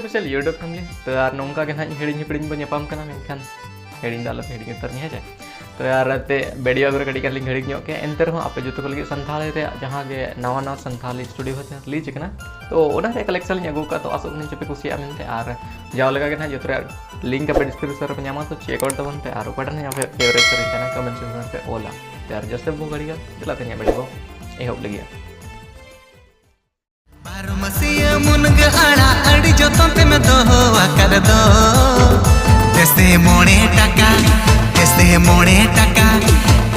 official YouTube family तो यार नौका के ना हेडिंग हिपडिंग बन यापाम करना मेनखान हेडिंग दाल पे हेडिंग उतर नहीं है तो यार ते वीडियो अगर कड़ी कर लिंक हेडिंग ᱧᱚᱜ के एंटर हो आपे जो तो लगे संथाली रे जहां के नवा नवा संथाली स्टूडियो होते रिलीज करना तो ओना रे कलेक्शन अगू का तो आसो नहीं चपे कुसिया मिलते और जाओ लगा के ना जो तो लिंक पे डिस्क्रिप्शन पे ᱧᱟᱢᱟ तो चेक आउट तबन पे और ऊपर ना पे फेवरेट करे चैनल कमेंट सेक्शन पे ओला तो यार जस्ट वो गड़िया चलाते हैं वीडियो ए होप लगी बारमसिया मुनग आड़ा अड़ी जोतों में दो आकर दो जैसे मोड़े टका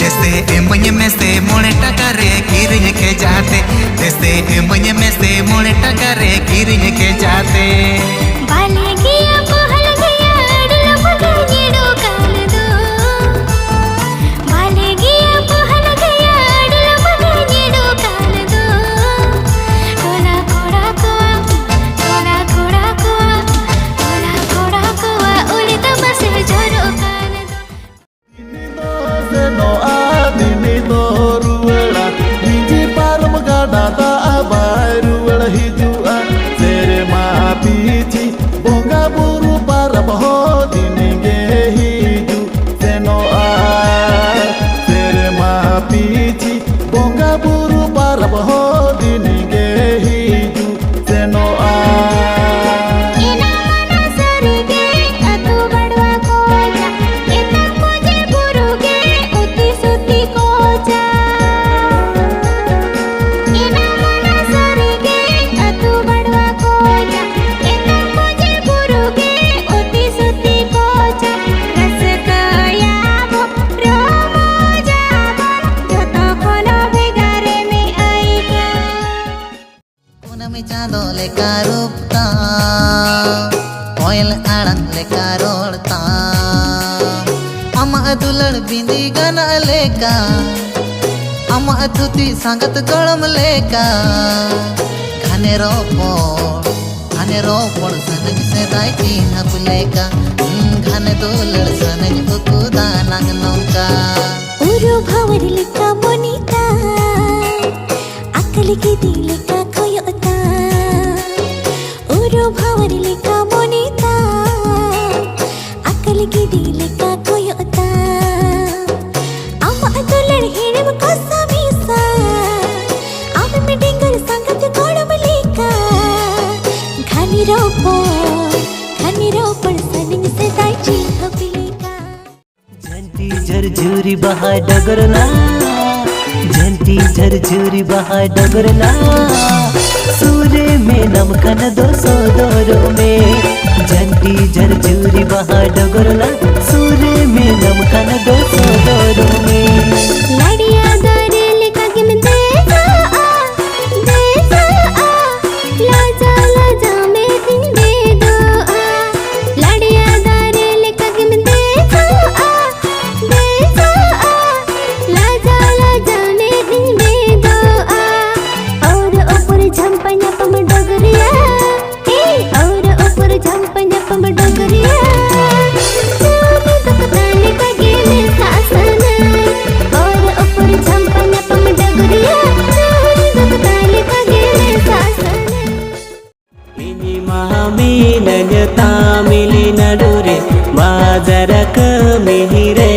जैसे एमय में से मोड़े टका रे गिरने के जाते जैसे एमय में से मोड़े टका रे गिरने के जाते बाले गया पहल गया अड़ल मगनी दो काल दो बाले गया पहल गया अड़ल मगनी दो काल दो टोला कोड़ा कोआ उड़ी तमसे झरो काल दो no adini do ruwela biji param gada ta abai ruwela hijua sere ma pichi bonga buru parab ho dinge hiju seno a sere ma pichi bonga buru parab ho dinge hiju seno a Chando लेका रूपता कोयल आड़ंग लेका रोड़ता अमा दुलड़ बिंदी गाना लेका अमा धुती संगत गड़म लेका घने रोपड़ सनज से दाई हप लेका घने दुलड़ सनज उकुदा नंग नौका उरु भावर लेका मोनिता अकल की दिल का भावर लेका मोनिता अकल की दिल का कोयोता अम्मा दुलड़ हेड़म को समीसा अब में डिंगर संगत गोड़म लेका घनी रोपड़ सनिंग से दाई हपलेका झंटी झरझूरी बहा डगरला झंटी झरझूरी बहा डगरला सूर्य में नमकन दो सोदोरों में झंटी झरझूरी बहा डगरला सूर्य में नमकन दो सोदोरों में लड़िया दारे लेका के में देखा लाजा में दिन दे दो लड़िया दारे लेका के में देखा लाजा में दिन दे दो और ऊपर झंपना पम डगरिया और ऊपर झंपना पम डगरिया जाने तो ताले का गेले सासन और ऊपर झंपना पम डगरिया जाने तो ताले का गेले सासन ini mami nanyata mili nadure bazar kemihire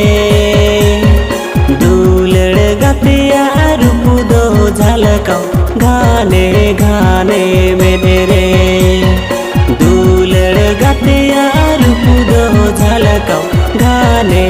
dulad gatiya rupudo jhalakau घाने घाने मेरे दूलड़ गतिया रूप दो झलकाओ घाने